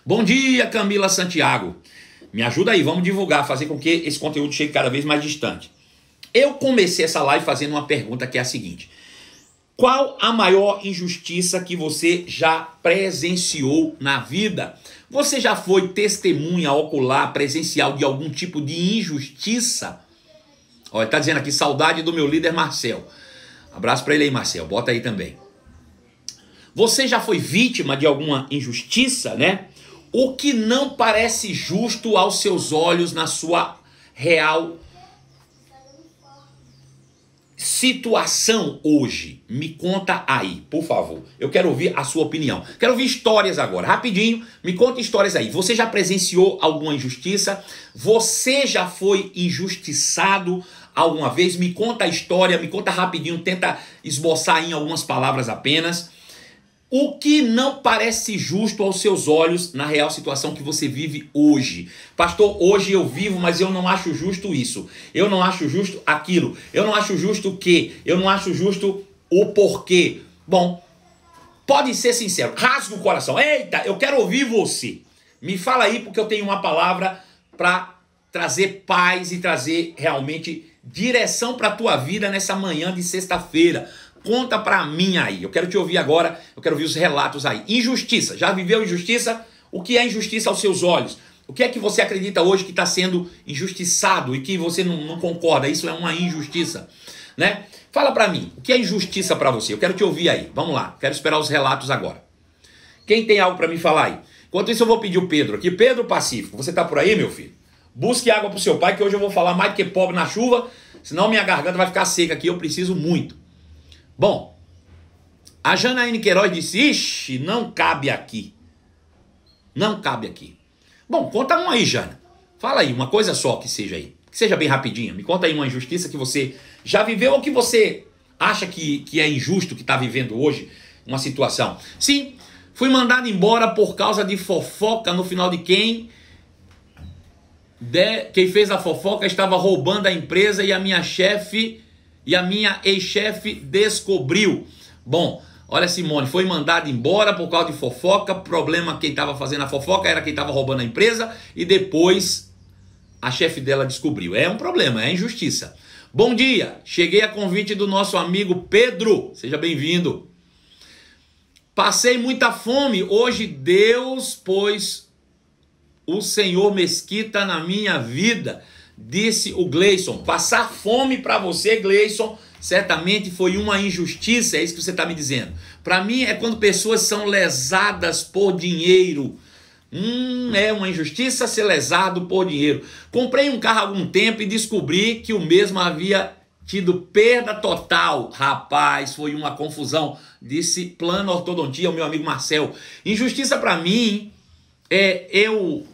Bom dia, Camila Santiago. Me ajuda aí, vamos divulgar, fazer com que esse conteúdo chegue cada vez mais distante. Eu comecei essa live fazendo uma pergunta que é a seguinte: qual a maior injustiça que você já presenciou na vida? Você já foi testemunha ocular, presencial de algum tipo de injustiça? Olha, tá dizendo aqui, saudade do meu líder Marcel. Abraço para ele aí, Marcel, bota aí também. Você já foi vítima de alguma injustiça, né? O que não parece justo aos seus olhos na sua real situação hoje? Me conta aí, por favor. Eu quero ouvir a sua opinião. Quero ouvir histórias agora, rapidinho. Me conta histórias aí. Você já presenciou alguma injustiça? Você já foi injustiçado alguma vez? Me conta a história, me conta rapidinho. Tenta esboçar em algumas palavras apenas. O que não parece justo aos seus olhos na real situação que você vive hoje? Pastor, hoje eu vivo, mas eu não acho justo isso. Eu não acho justo aquilo. Eu não acho justo o quê? Eu não acho justo o porquê. Bom, pode ser sincero. Rasga o coração. Eita, eu quero ouvir você. Me fala aí, porque eu tenho uma palavra para trazer paz e trazer realmente direção para a tua vida nessa manhã de sexta-feira. Conta pra mim aí, eu quero te ouvir agora, eu quero ouvir os relatos aí. Injustiça, já viveu injustiça? O que é injustiça aos seus olhos? O que é que você acredita hoje que está sendo injustiçado e que você não concorda? Isso é uma injustiça, né? Fala pra mim, o que é injustiça pra você? Eu quero te ouvir aí, vamos lá, quero esperar os relatos agora. Quem tem algo pra me falar aí? Enquanto isso eu vou pedir o Pedro aqui. Pedro Pacífico, você tá por aí, meu filho? Busque água pro seu pai, que hoje eu vou falar mais do que pobre na chuva, senão minha garganta vai ficar seca aqui, eu preciso muito. Bom, a Janaíne Queiroz disse, ixi, não cabe aqui. Não cabe aqui. Bom, conta um aí, Jana. Fala aí, uma coisa só que seja aí. Que seja bem rapidinha. Me conta aí uma injustiça que você já viveu ou que você acha que é injusto que está vivendo hoje. Uma situação. Sim, fui mandado embora por causa de fofoca no final de quem fez a fofoca estava roubando a empresa e a minha chefe... E a minha ex-chefe descobriu. Bom, olha, Simone, foi mandada embora por causa de fofoca. Problema, quem estava fazendo a fofoca era quem estava roubando a empresa. E depois a chefe dela descobriu. É um problema, é injustiça. Bom dia, cheguei a convite do nosso amigo Pedro. Seja bem-vindo. Passei muita fome. Hoje Deus pôs o Senhor Mesquita na minha vida. Disse o Gleison. Passar fome para você, Gleison, certamente foi uma injustiça, é isso que você está me dizendo. Para mim é quando pessoas são lesadas por dinheiro. É uma injustiça ser lesado por dinheiro. Comprei um carro há algum tempo e descobri que o mesmo havia tido perda total. Rapaz, foi uma confusão. Disse Plano Ortodontia, o meu amigo Marcel. Injustiça para mim é eu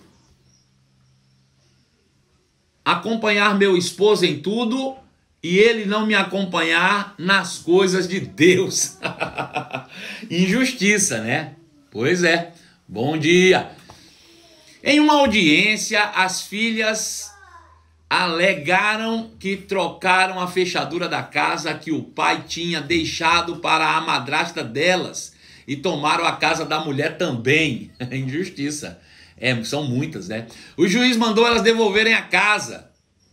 acompanhar meu esposo em tudo e ele não me acompanhar nas coisas de Deus. Injustiça, né? Pois é. Bom dia. Em uma audiência, as filhas alegaram que trocaram a fechadura da casa que o pai tinha deixado para a madrasta delas e tomaram a casa da mulher também. Injustiça. São muitas, né? O juiz mandou elas devolverem a casa.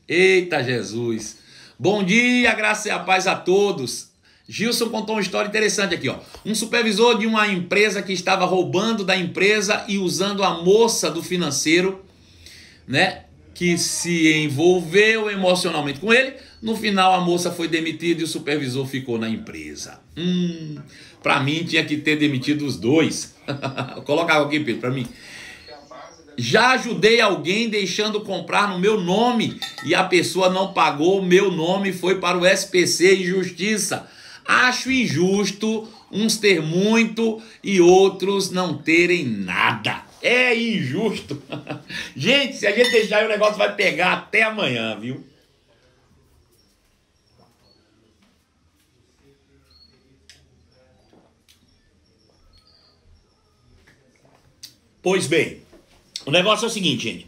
Eita Jesus. Bom dia, graça e a paz a todos. Gilson contou uma história interessante aqui, ó. Um supervisor de uma empresa que estava roubando da empresa e usando a moça do financeiro, né? Que se envolveu emocionalmente com ele. No final a moça foi demitida e o supervisor ficou na empresa. Pra mim tinha que ter demitido os dois. Coloca aqui, Pedro, pra mim. Já ajudei alguém deixando comprar no meu nome e a pessoa não pagou, o meu nome foi para o SPC. Injustiça. Acho injusto uns ter muito e outros não terem nada. É injusto. Gente, se a gente deixar aí o negócio vai pegar até amanhã, viu? Pois bem. O negócio é o seguinte, gente.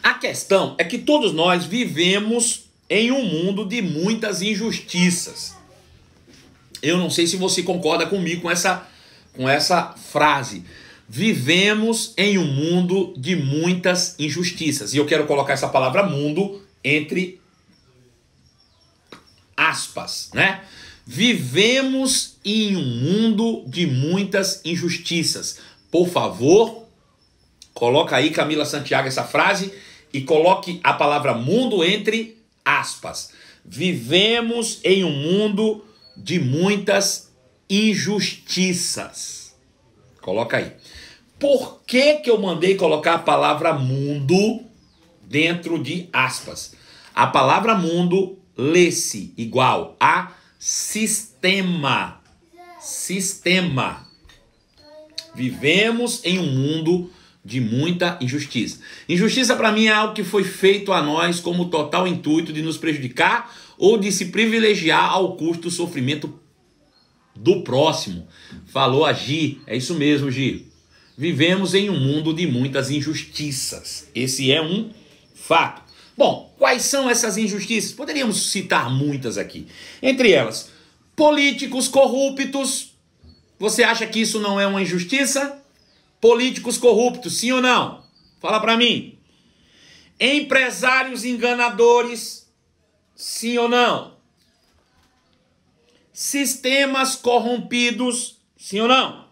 A questão é que todos nós vivemos em um mundo de muitas injustiças. Eu não sei se você concorda comigo com essa frase. Vivemos em um mundo de muitas injustiças. E eu quero colocar essa palavra mundo entre aspas, né? Vivemos em um mundo de muitas injustiças. Por favor, coloca aí, Camila Santiago, essa frase e coloque a palavra mundo entre aspas. Vivemos em um mundo de muitas injustiças. Coloca aí. Por que que eu mandei colocar a palavra mundo dentro de aspas? A palavra mundo lê-se igual a sistema. Sistema. Vivemos em um mundo de muita injustiça. Injustiça para mim é algo que foi feito a nós como total intuito de nos prejudicar ou de se privilegiar ao custo do sofrimento do próximo. Falou a Gi. É isso mesmo, Gi. Vivemos em um mundo de muitas injustiças. Esse é um fato. Bom, quais são essas injustiças? Poderíamos citar muitas aqui. Entre elas, políticos corruptos. Você acha que isso não é uma injustiça? Políticos corruptos, sim ou não? Fala para mim. Empresários enganadores, sim ou não? Sistemas corrompidos, sim ou não?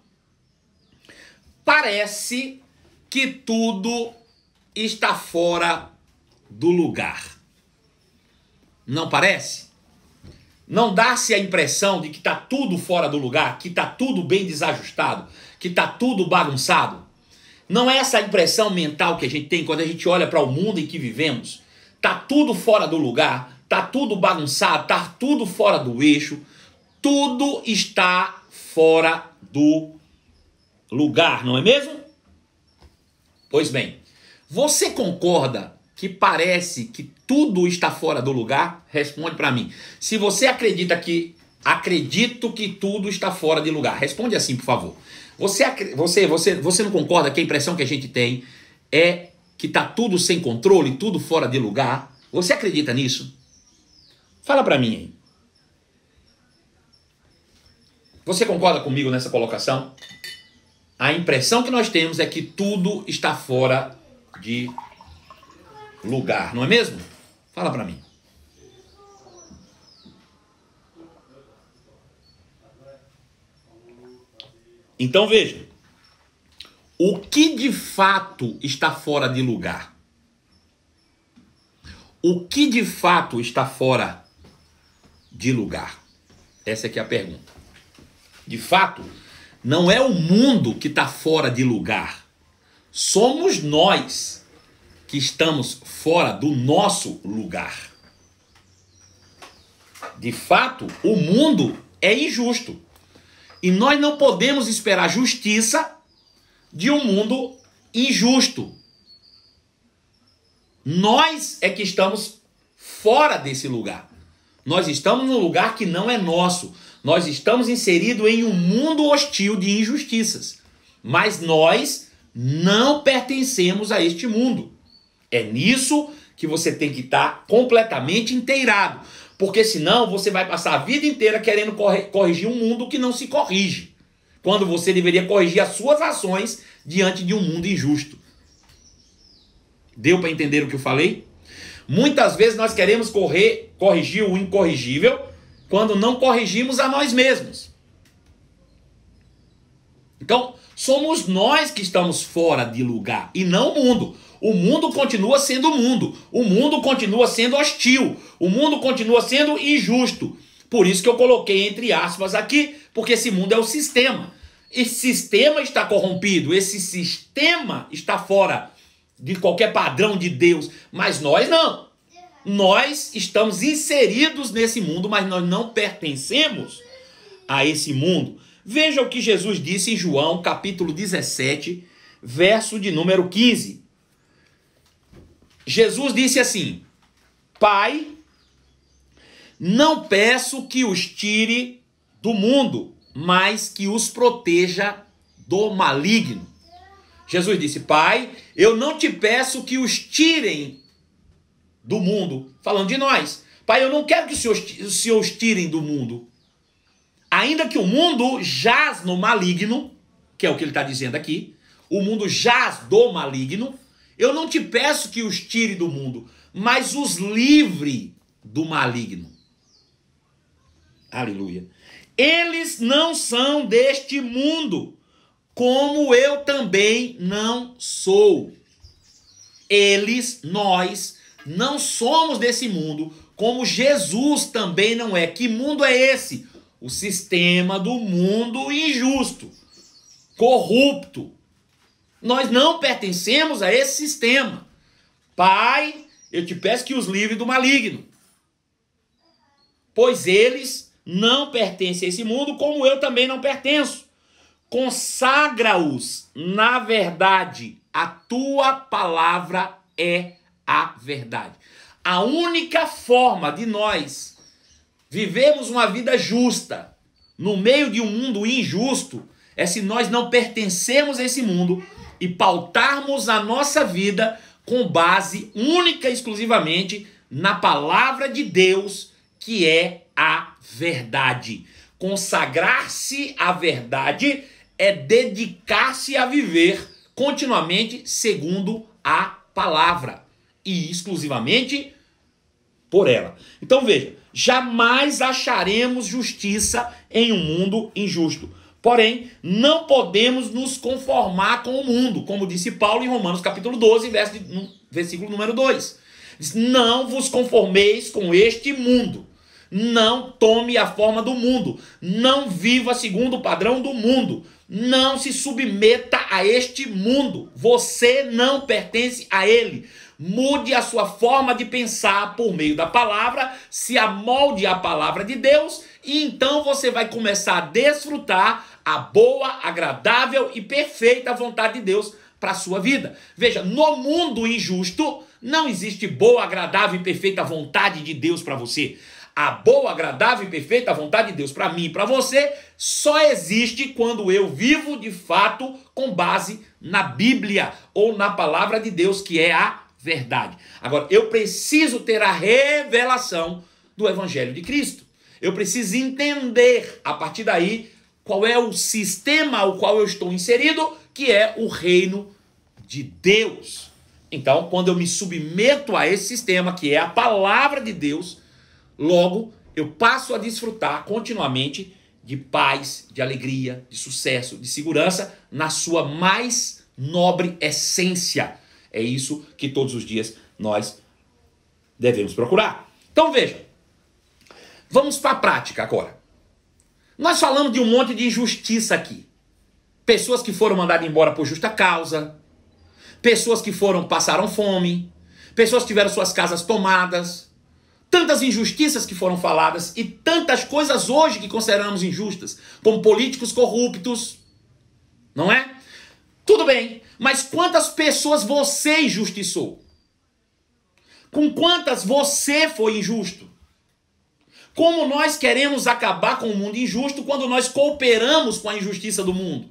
Parece que tudo está fora do lugar. Não parece? Não dá-se a impressão de que está tudo fora do lugar, que está tudo bem desajustado, que está tudo bagunçado? Não é essa a impressão mental que a gente tem quando a gente olha para o mundo em que vivemos? Está tudo fora do lugar, está tudo bagunçado, está tudo fora do eixo, tudo está fora do lugar, não é mesmo? Pois bem, você concorda que parece que tudo está fora do lugar? Responde para mim. Se você acredita que acredito que tudo está fora de lugar, responde assim, por favor. Você não concorda que a impressão que a gente tem é que está tudo sem controle, tudo fora de lugar? Você acredita nisso? Fala para mim aí. Você concorda comigo nessa colocação? A impressão que nós temos é que tudo está fora de lugar, não é mesmo? Fala para mim. Então veja, o que de fato está fora de lugar? O que de fato está fora de lugar? Essa aqui é a pergunta. De fato, não é o mundo que está fora de lugar. Somos nós que estamos fora do nosso lugar. De fato, o mundo é injusto. E nós não podemos esperar justiça de um mundo injusto. Nós é que estamos fora desse lugar. Nós estamos num lugar que não é nosso. Nós estamos inseridos em um mundo hostil de injustiças. Mas nós não pertencemos a este mundo. É nisso que você tem que estar completamente inteirado. Porque senão você vai passar a vida inteira querendo corrigir um mundo que não se corrige. Quando você deveria corrigir as suas ações diante de um mundo injusto. Deu para entender o que eu falei? Muitas vezes nós queremos corrigir o incorrigível quando não corrigimos a nós mesmos. Então, somos nós que estamos fora de lugar e não o mundo. O mundo continua sendo mundo. O mundo continua sendo hostil. O mundo continua sendo injusto. Por isso que eu coloquei entre aspas aqui, porque esse mundo é o sistema. Esse sistema está corrompido. Esse sistema está fora de qualquer padrão de Deus. Mas nós não. Nós estamos inseridos nesse mundo, mas nós não pertencemos a esse mundo. Veja o que Jesus disse em João, capítulo 17, verso de número 15. Jesus disse assim: Pai, não peço que os tire do mundo, mas que os proteja do maligno. Jesus disse: Pai, eu não te peço que os tirem do mundo, falando de nós. Pai, eu não quero que os senhores tirem do mundo. Ainda que o mundo jaz no maligno, que é o que ele está dizendo aqui, o mundo jaz do maligno, eu não te peço que os tire do mundo, mas os livre do maligno. Aleluia. Eles não são deste mundo, como eu também não sou. Eles, nós, não somos desse mundo, como Jesus também não é. Que mundo é esse? O sistema do mundo injusto, corrupto. Nós não pertencemos a esse sistema. Pai, eu te peço que os livre do maligno, pois eles não pertencem a esse mundo, como eu também não pertenço. Consagra-os na verdade. A tua palavra é a verdade. A única forma de nós vivermos uma vida justa no meio de um mundo injusto é se nós não pertencemos a esse mundo e pautarmos a nossa vida com base única e exclusivamente na palavra de Deus, que é a verdade. Consagrar-se à verdade é dedicar-se a viver continuamente segundo a palavra e exclusivamente por ela. Então veja, jamais acharemos justiça em um mundo injusto. Porém, não podemos nos conformar com o mundo, como disse Paulo em Romanos capítulo 12, versículo número 2. Diz, não vos conformeis com este mundo. Não tome a forma do mundo. Não viva segundo o padrão do mundo. Não se submeta a este mundo. Você não pertence a ele. Mude a sua forma de pensar por meio da palavra, se amolde à palavra de Deus, e então você vai começar a desfrutar a boa, agradável e perfeita vontade de Deus para a sua vida. Veja, no mundo injusto não existe boa, agradável e perfeita vontade de Deus para você. A boa, agradável e perfeita vontade de Deus para mim e para você só existe quando eu vivo de fato com base na Bíblia ou na palavra de Deus, que é a verdade. Agora, eu preciso ter a revelação do Evangelho de Cristo. Eu preciso entender, a partir daí, qual é o sistema ao qual eu estou inserido, que é o reino de Deus. Então, quando eu me submeto a esse sistema, que é a palavra de Deus, logo eu passo a desfrutar continuamente de paz, de alegria, de sucesso, de segurança na sua mais nobre essência. É isso que todos os dias nós devemos procurar. Então veja, vamos para a prática agora. Nós falamos de um monte de injustiça aqui. Pessoas que foram mandadas embora por justa causa, pessoas que passaram fome, pessoas que tiveram suas casas tomadas, tantas injustiças que foram faladas e tantas coisas hoje que consideramos injustas, como políticos corruptos, não é? Tudo bem, mas quantas pessoas você injustiçou? Com quantas você foi injusto? Como nós queremos acabar com o mundo injusto quando nós cooperamos com a injustiça do mundo?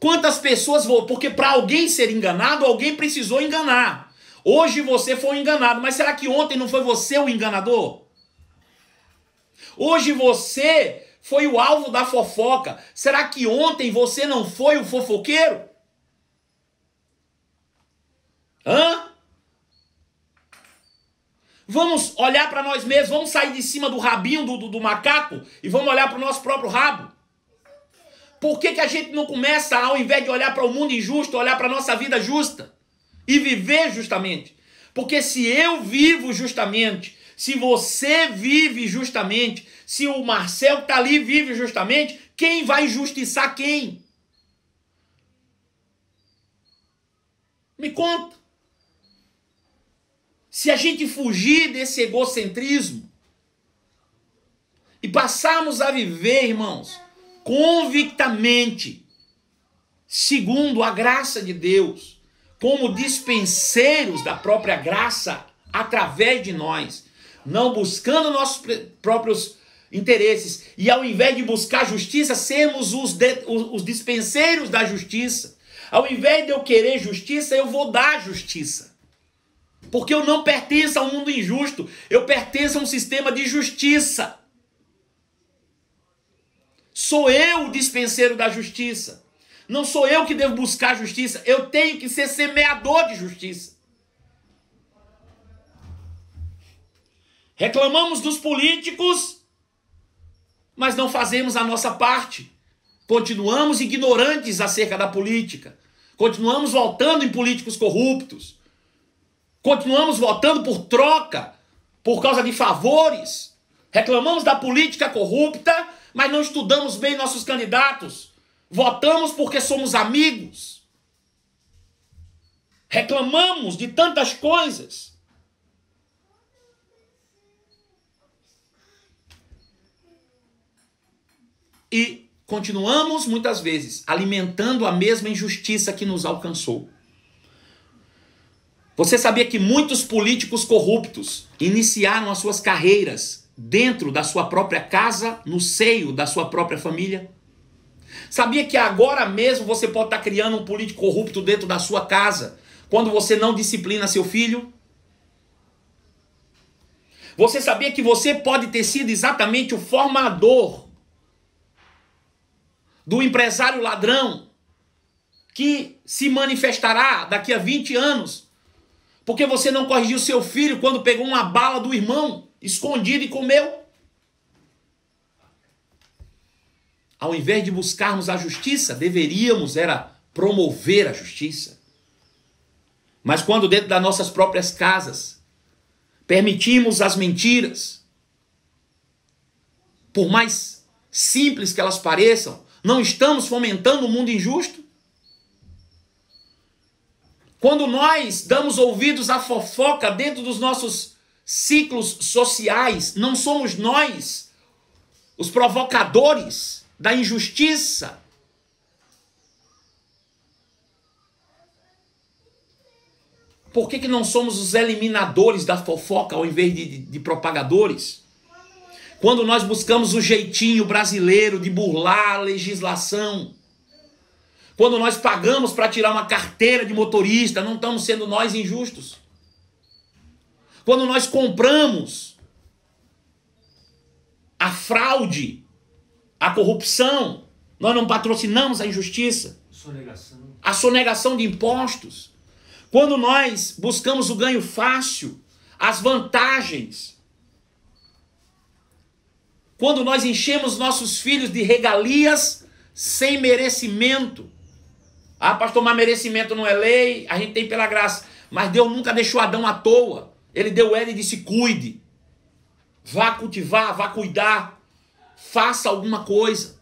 Quantas pessoas... Porque para alguém ser enganado, alguém precisou enganar. Hoje você foi enganado, mas será que ontem não foi você o enganador? Hoje você foi o alvo da fofoca. Será que ontem você não foi o fofoqueiro? Hã? Vamos olhar para nós mesmos, vamos sair de cima do rabinho do macaco e vamos olhar para o nosso próprio rabo. Por que a gente não começa, ao invés de olhar para o mundo injusto, olhar para a nossa vida justa e viver justamente? Porque se eu vivo justamente, se você vive justamente, se o Marcel que está ali vive justamente, quem vai injustiçar quem? Me conta. Se a gente fugir desse egocentrismo e passarmos a viver, irmãos, convictamente, segundo a graça de Deus, como dispenseiros da própria graça através de nós, não buscando nossos próprios interesses, e ao invés de buscar justiça, sermos os dispenseiros da justiça. Ao invés de eu querer justiça, eu vou dar justiça. Porque eu não pertenço a um mundo injusto, eu pertenço a um sistema de justiça. Sou eu o dispenseiro da justiça. Não sou eu que devo buscar justiça, eu tenho que ser semeador de justiça. Reclamamos dos políticos, mas não fazemos a nossa parte. Continuamos ignorantes acerca da política. Continuamos votando em políticos corruptos. Continuamos votando por troca, por causa de favores. Reclamamos da política corrupta, mas não estudamos bem nossos candidatos. Votamos porque somos amigos. Reclamamos de tantas coisas. E continuamos, muitas vezes, alimentando a mesma injustiça que nos alcançou. Você sabia que muitos políticos corruptos iniciaram as suas carreiras dentro da sua própria casa, no seio da sua própria família? Sabia que agora mesmo você pode estar criando um político corrupto dentro da sua casa, quando você não disciplina seu filho? Você sabia que você pode ter sido exatamente o formador do empresário ladrão que se manifestará daqui a 20 anos, porque você não corrigiu seu filho quando pegou uma bala do irmão escondido e comeu? Ao invés de buscarmos a justiça, deveríamos era promover a justiça. Mas quando dentro das nossas próprias casas permitimos as mentiras, por mais simples que elas pareçam, não estamos fomentando um mundo injusto? Quando nós damos ouvidos à fofoca dentro dos nossos ciclos sociais, não somos nós os provocadores da injustiça? Por que não somos os eliminadores da fofoca ao invés de propagadores? Quando nós buscamos o jeitinho brasileiro de burlar a legislação, quando nós pagamos para tirar uma carteira de motorista, não estamos sendo nós injustos? Quando nós compramos a fraude, a corrupção, nós não patrocinamos a injustiça, a sonegação de impostos. Quando nós buscamos o ganho fácil, as vantagens, quando nós enchemos nossos filhos de regalias sem merecimento. Ah, pastor, mas merecimento não é lei, a gente tem pela graça. Mas Deus nunca deixou Adão à toa. Ele deu Eva e disse: cuide, vá cultivar, vá cuidar, faça alguma coisa.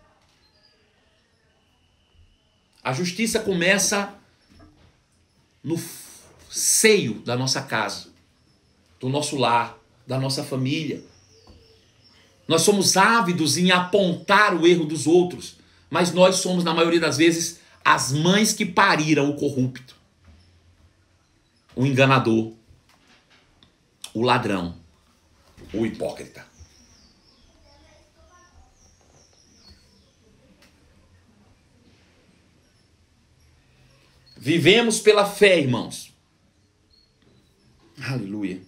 A justiça começa no seio da nossa casa, do nosso lar, da nossa família. Nós somos ávidos em apontar o erro dos outros, mas nós somos, na maioria das vezes, as mães que pariram o corrupto, o enganador, o ladrão, o hipócrita. Vivemos pela fé, irmãos. Aleluia.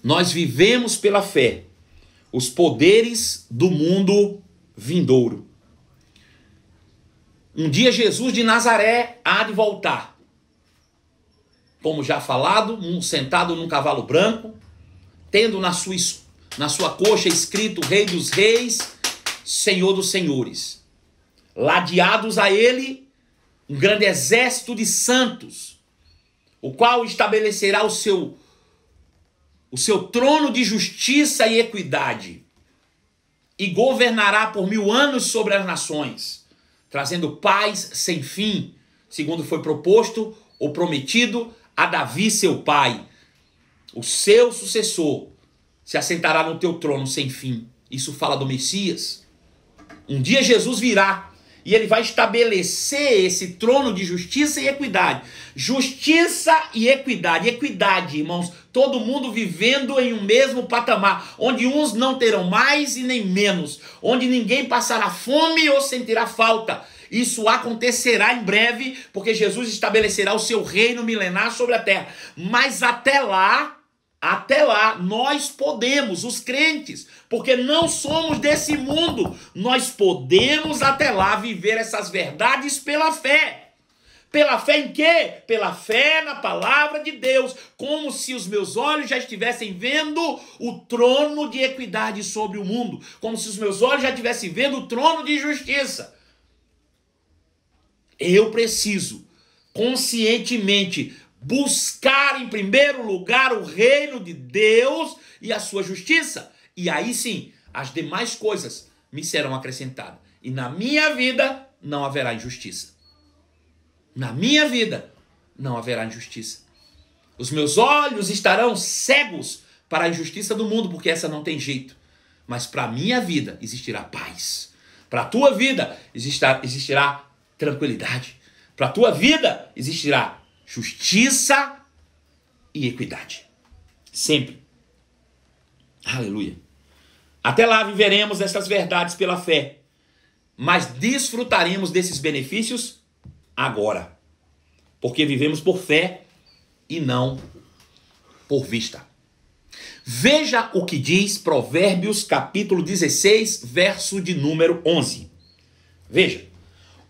Nós vivemos pela fé os poderes do mundo vindouro. Um dia Jesus de Nazaré há de voltar. Como já falado, sentado num cavalo branco, tendo na sua coxa escrito Rei dos Reis, Senhor dos Senhores. Ladeados a ele um grande exército de santos, o qual estabelecerá o seu trono de justiça e equidade, e governará por 1000 anos sobre as nações, trazendo paz sem fim, segundo foi proposto ou prometido a Davi seu pai. O seu sucessor se assentará no teu trono sem fim. Isso fala do Messias. Um dia Jesus virá e ele vai estabelecer esse trono de justiça e equidade. Justiça e equidade. Equidade, irmãos. Todo mundo vivendo em um mesmo patamar. Onde uns não terão mais e nem menos. Onde ninguém passará fome ou sentirá falta. Isso acontecerá em breve, porque Jesus estabelecerá o seu reino milenar sobre a terra. Mas até lá, Até lá, nós podemos, os crentes, porque não somos desse mundo, nós podemos até lá viver essas verdades pela fé. Pela fé em quê? Pela fé na palavra de Deus, como se os meus olhos já estivessem vendo o trono de equidade sobre o mundo, como se os meus olhos já estivessem vendo o trono de justiça. Eu preciso, conscientemente, buscar em primeiro lugar o reino de Deus e a sua justiça. E aí sim, as demais coisas me serão acrescentadas. E na minha vida não haverá injustiça. Na minha vida não haverá injustiça. Os meus olhos estarão cegos para a injustiça do mundo, porque essa não tem jeito. Mas para a minha vida existirá paz. Para a tua vida existirá tranquilidade. Para a tua vida existirá justiça e equidade. Sempre. Aleluia. Até lá viveremos essas verdades pela fé, mas desfrutaremos desses benefícios agora, porque vivemos por fé e não por vista. Veja o que diz Provérbios capítulo 16, verso de número 11. Veja.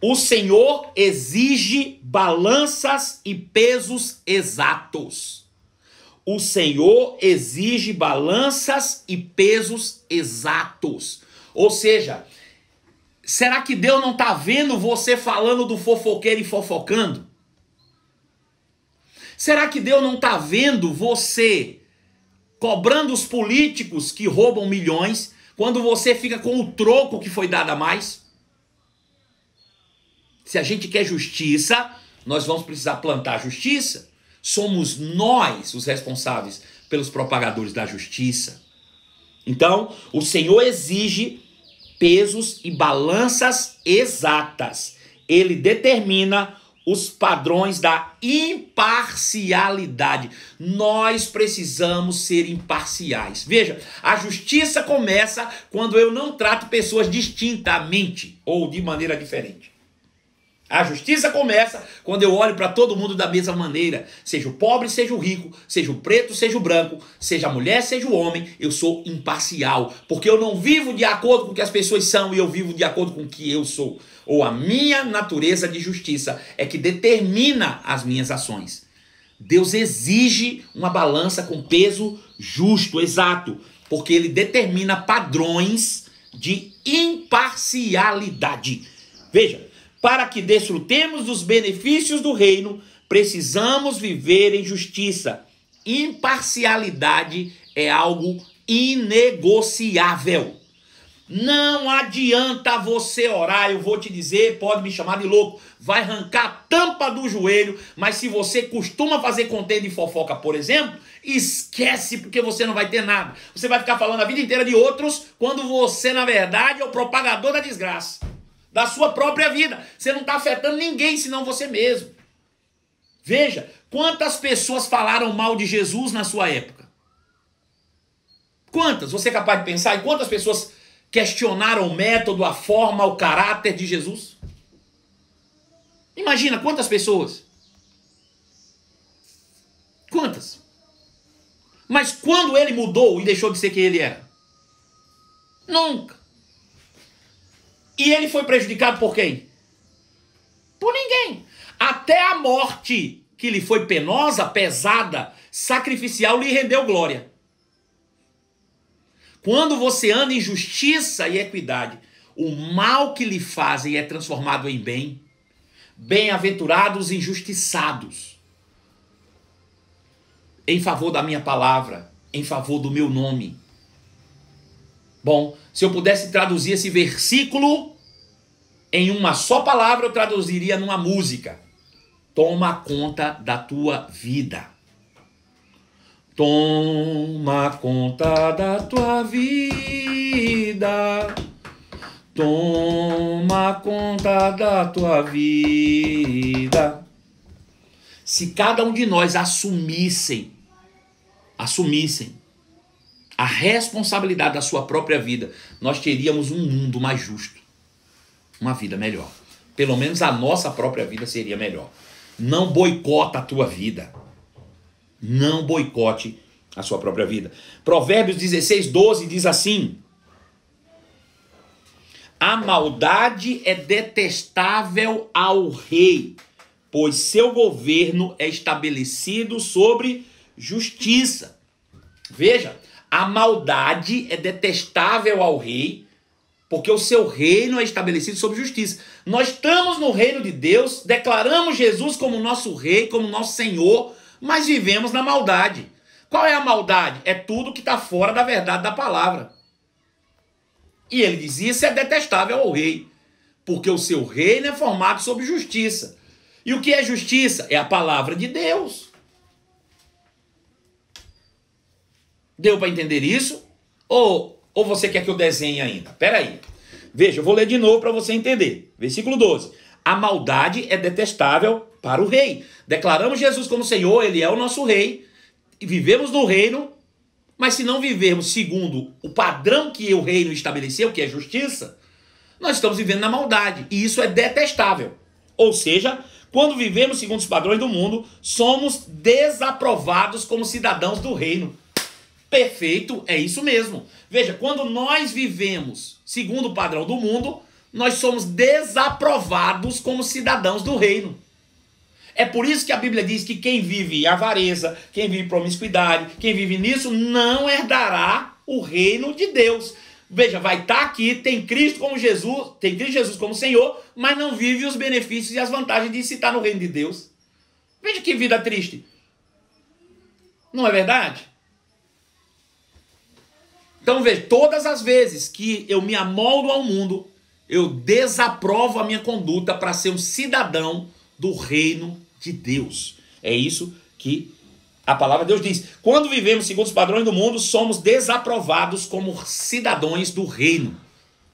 O Senhor exige balanças e pesos exatos. O Senhor exige balanças e pesos exatos. Ou seja, será que Deus não está vendo você falando do fofoqueiro e fofocando? Será que Deus não está vendo você cobrando os políticos que roubam milhões quando você fica com o troco que foi dado a mais? Se a gente quer justiça, nós vamos precisar plantar justiça. Somos nós os responsáveis pelos propagadores da justiça. Então, o Senhor exige pesos e balanças exatas. Ele determina os padrões da imparcialidade. Nós precisamos ser imparciais. Veja, a justiça começa quando eu não trato pessoas distintamente ou de maneira diferente. A justiça começa quando eu olho para todo mundo da mesma maneira. Seja o pobre, seja o rico, seja o preto, seja o branco, seja a mulher, seja o homem. Eu sou imparcial, porque eu não vivo de acordo com o que as pessoas são e eu vivo de acordo com o que eu sou. Ou a minha natureza de justiça é que determina as minhas ações. Deus exige uma balança com peso justo, exato, porque ele determina padrões de imparcialidade. Veja, para que desfrutemos dos benefícios do reino, precisamos viver em justiça. Imparcialidade é algo inegociável. Não adianta você orar, eu vou te dizer, pode me chamar de louco, vai arrancar a tampa do joelho, mas se você costuma fazer contenda e fofoca, por exemplo, esquece, porque você não vai ter nada. Você vai ficar falando a vida inteira de outros, quando você, na verdade, é o propagador da desgraça. Da sua própria vida. Você não está afetando ninguém, senão você mesmo. Veja, quantas pessoas falaram mal de Jesus na sua época? Quantas? Você é capaz de pensar em quantas pessoas questionaram o método, a forma, o caráter de Jesus? Imagina quantas pessoas. Quantas? Mas quando ele mudou e deixou de ser quem ele era? Nunca. E ele foi prejudicado por quem? Por ninguém. Até a morte, que lhe foi penosa, pesada, sacrificial, lhe rendeu glória. Quando você anda em justiça e equidade, o mal que lhe fazem é transformado em bem. Bem-aventurados injustiçados. Em favor da minha palavra, em favor do meu nome. Bom, se eu pudesse traduzir esse versículo em uma só palavra, eu traduziria numa música. Toma conta da tua vida. Toma conta da tua vida. Toma conta da tua vida. Se cada um de nós assumissem a responsabilidade da sua própria vida, nós teríamos um mundo mais justo, uma vida melhor. Pelo menos a nossa própria vida seria melhor. Não boicota a tua vida. Não boicote a sua própria vida. Provérbios 16, 12 diz assim: a maldade é detestável ao rei, pois seu governo é estabelecido sobre justiça. Veja, a maldade é detestável ao rei, porque o seu reino é estabelecido sobre justiça. Nós estamos no reino de Deus, declaramos Jesus como nosso rei, como nosso Senhor, mas vivemos na maldade. Qual é a maldade? É tudo que está fora da verdade da palavra. E ele diz, isso é detestável ao rei, porque o seu reino é formado sobre justiça. E o que é justiça? É a palavra de Deus. Deu para entender isso? Ou você quer que eu desenhe ainda? Espera aí. Veja, eu vou ler de novo para você entender. Versículo 12. A maldade é detestável para o rei. Declaramos Jesus como Senhor, ele é o nosso rei. E vivemos no reino, mas se não vivermos segundo o padrão que o reino estabeleceu, que é justiça, nós estamos vivendo na maldade. E isso é detestável. Ou seja, quando vivemos segundo os padrões do mundo, somos desaprovados como cidadãos do reino. Perfeito, é isso mesmo. Veja, quando nós vivemos segundo o padrão do mundo, nós somos desaprovados como cidadãos do reino. É por isso que a Bíblia diz que quem vive em avareza, quem vive em promiscuidade, quem vive nisso, não herdará o reino de Deus. Veja, vai estar aqui, tem Cristo como Jesus, tem Cristo Jesus como Senhor, mas não vive os benefícios e as vantagens de se estar no reino de Deus. Veja que vida triste. Não é verdade? Então veja, todas as vezes que eu me amoldo ao mundo, eu desaprovo a minha conduta para ser um cidadão do reino de Deus. É isso que a palavra de Deus diz. Quando vivemos segundo os padrões do mundo, somos desaprovados como cidadãos do reino.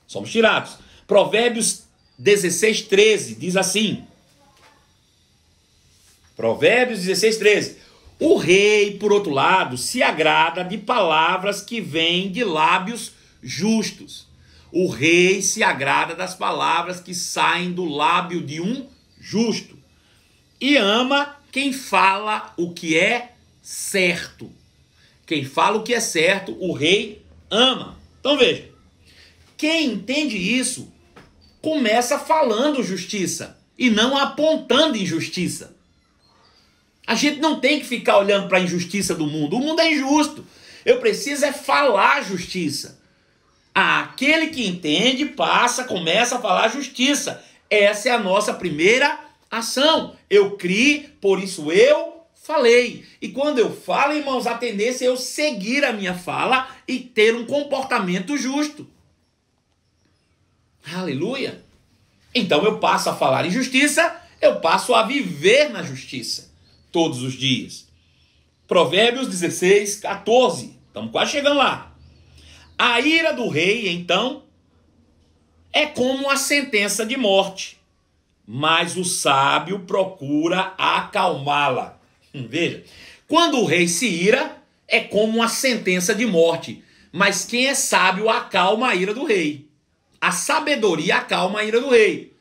Somos tirados. Provérbios 16, 13 diz assim. Provérbios 16, 13. O rei, por outro lado, se agrada de palavras que vêm de lábios justos. O rei se agrada das palavras que saem do lábio de um justo. E ama quem fala o que é certo. Quem fala o que é certo, o rei ama. Então veja, quem entende isso, começa falando justiça e não apontando injustiça. A gente não tem que ficar olhando para a injustiça do mundo. O mundo é injusto. Eu preciso é falar justiça. Aquele que entende, começa a falar justiça. Essa é a nossa primeira ação. Eu criei, por isso eu falei. E quando eu falo, irmãos, a tendência é eu seguir a minha fala e ter um comportamento justo. Aleluia. Então eu passo a falar em justiça, eu passo a viver na justiça. Todos os dias. Provérbios 16, 14. Estamos quase chegando lá. A ira do rei, então, é como a sentença de morte, mas o sábio procura acalmá-la. Veja, quando o rei se ira, é como uma sentença de morte, mas quem é sábio acalma a ira do rei. A sabedoria acalma a ira do rei.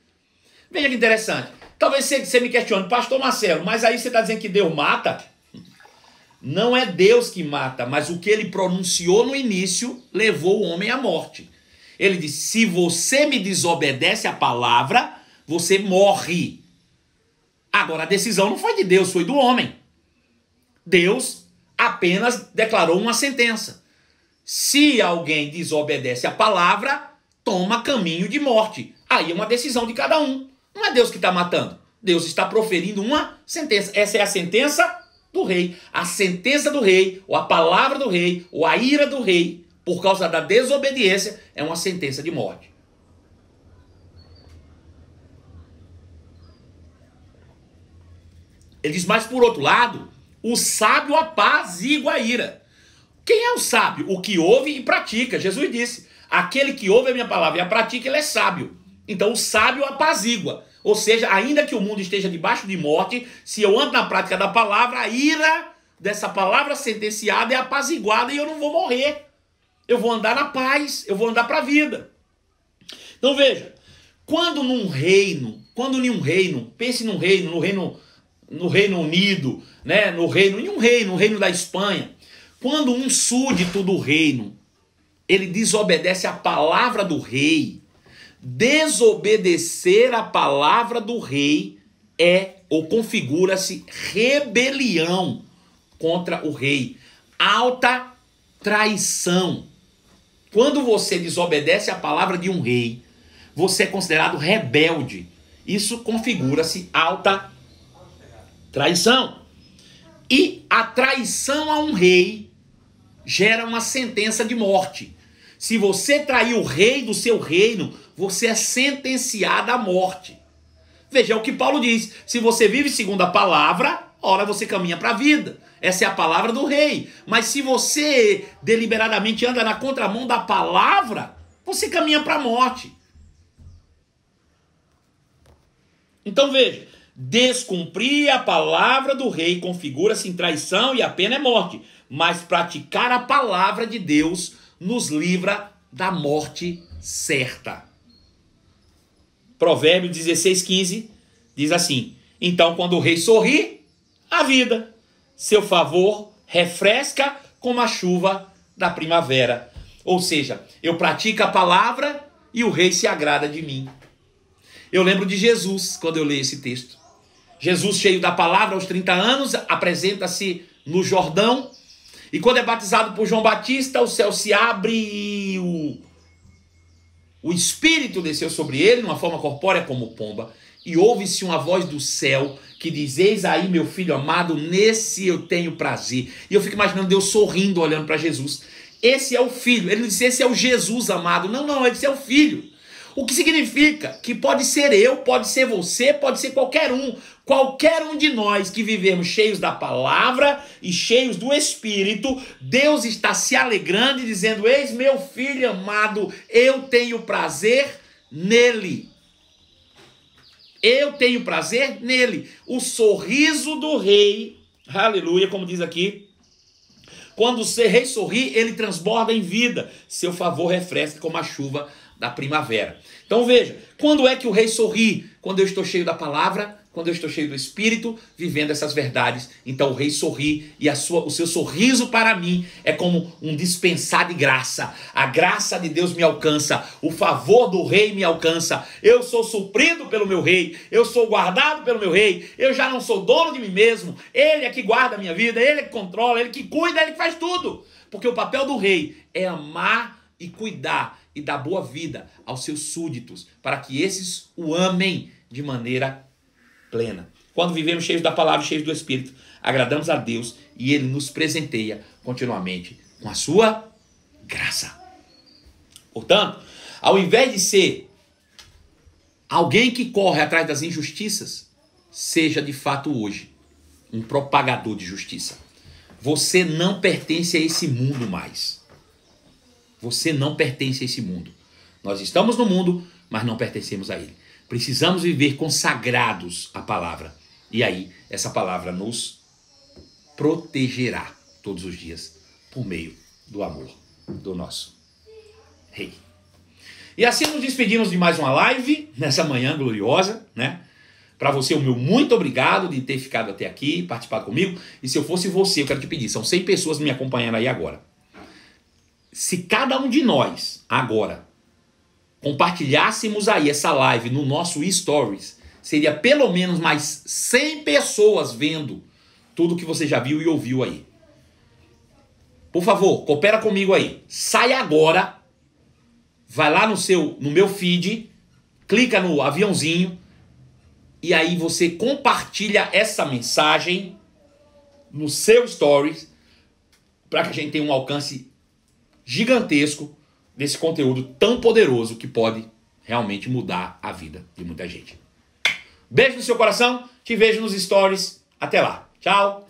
Veja que interessante. Talvez você me questione, pastor Marcelo, mas aí você está dizendo que Deus mata? Não é Deus que mata, mas o que ele pronunciou no início levou o homem à morte. Ele disse, se você me desobedece a palavra, você morre. Agora, a decisão não foi de Deus, foi do homem. Deus apenas declarou uma sentença. Se alguém desobedece a palavra, toma caminho de morte. Aí é uma decisão de cada um. Não é Deus que está matando. Deus está proferindo uma sentença. Essa é a sentença do rei. A sentença do rei, ou a palavra do rei, ou a ira do rei, por causa da desobediência, é uma sentença de morte. Ele diz, mas por outro lado, o sábio apazigua a ira. Quem é o sábio? O que ouve e pratica. Jesus disse, aquele que ouve a minha palavra e a pratica, ele é sábio. Então o sábio apazigua. Ou seja, ainda que o mundo esteja debaixo de morte, se eu ando na prática da palavra, a ira dessa palavra sentenciada é apaziguada e eu não vou morrer. Eu vou andar na paz, eu vou andar para a vida. Então veja, quando em um reino, pense no Reino Unido, né, no reino da Espanha, Quando um súdito do reino, ele desobedece a palavra do rei, desobedecer a palavra do rei é ou configura-se rebelião contra o rei, alta traição. Quando você desobedece a palavra de um rei, você é considerado rebelde. Isso configura-se alta traição. E a traição a um rei gera uma sentença de morte. Se você trair o rei do seu reino, você é sentenciado à morte. Veja, é o que Paulo diz. Se você vive segundo a palavra, ora você caminha para a vida. Essa é a palavra do rei. Mas se você deliberadamente anda na contramão da palavra, você caminha para a morte. Então veja, descumprir a palavra do rei configura-se em traição e a pena é morte. Mas praticar a palavra de Deus nos livra da morte certa. Provérbios 16:15 diz assim: então quando o rei sorri, a vida, seu favor refresca como a chuva da primavera. Ou seja, eu pratico a palavra e o rei se agrada de mim. Eu lembro de Jesus quando eu leio esse texto. Jesus, cheio da palavra aos 30 anos, apresenta-se no Jordão. E quando é batizado por João Batista, o céu se abre e o Espírito desceu sobre ele, numa forma corpórea como pomba. E ouve-se uma voz do céu que diz: eis aí meu filho amado, nesse eu tenho prazer. E eu fico imaginando Deus sorrindo, olhando para Jesus. Esse é o filho. Ele não disse esse é o Jesus amado. Não, esse é o filho. O que significa que pode ser eu, pode ser você, pode ser qualquer um. Qualquer um de nós que vivemos cheios da palavra e cheios do Espírito, Deus está se alegrando e dizendo: eis meu filho amado, eu tenho prazer nele. Eu tenho prazer nele. O sorriso do rei, aleluia, como diz aqui, quando o rei sorri, ele transborda em vida. Seu favor refresca como a chuva da primavera. Então veja, quando é que o rei sorri? Quando eu estou cheio da palavra, quando eu estou cheio do Espírito, vivendo essas verdades. Então o rei sorri e o seu sorriso para mim é como um dispensar de graça. A graça de Deus me alcança, o favor do rei me alcança. Eu sou suprido pelo meu rei, eu sou guardado pelo meu rei, eu já não sou dono de mim mesmo. Ele é que guarda a minha vida, ele é que controla, ele que cuida, ele que faz tudo. Porque o papel do rei é amar e cuidar e dar boa vida aos seus súditos, para que esses o amem de maneira plena. Quando vivemos cheios da palavra, cheios do Espírito, agradamos a Deus e Ele nos presenteia continuamente com a sua graça. Portanto, ao invés de ser alguém que corre atrás das injustiças, seja de fato hoje um propagador de justiça. Você não pertence a esse mundo mais. Você não pertence a esse mundo. Nós estamos no mundo, mas não pertencemos a ele. Precisamos viver consagrados à palavra. E aí, essa palavra nos protegerá todos os dias por meio do amor do nosso Rei. E assim nos despedimos de mais uma live nessa manhã gloriosa, né? Para você, o meu muito obrigado de ter ficado até aqui, participado comigo. E se eu fosse você, eu quero te pedir, são 100 pessoas me acompanhando aí agora. Se cada um de nós, agora, compartilhássemos aí essa live no nosso Stories, seria pelo menos mais 100 pessoas vendo tudo que você já viu e ouviu aí. Por favor, coopera comigo aí. Sai agora, vai lá no meu feed, clica no aviãozinho e aí você compartilha essa mensagem no seu Stories para que a gente tenha um alcance gigantesco desse conteúdo tão poderoso que pode realmente mudar a vida de muita gente. Beijo no seu coração, te vejo nos stories. Até lá. Tchau.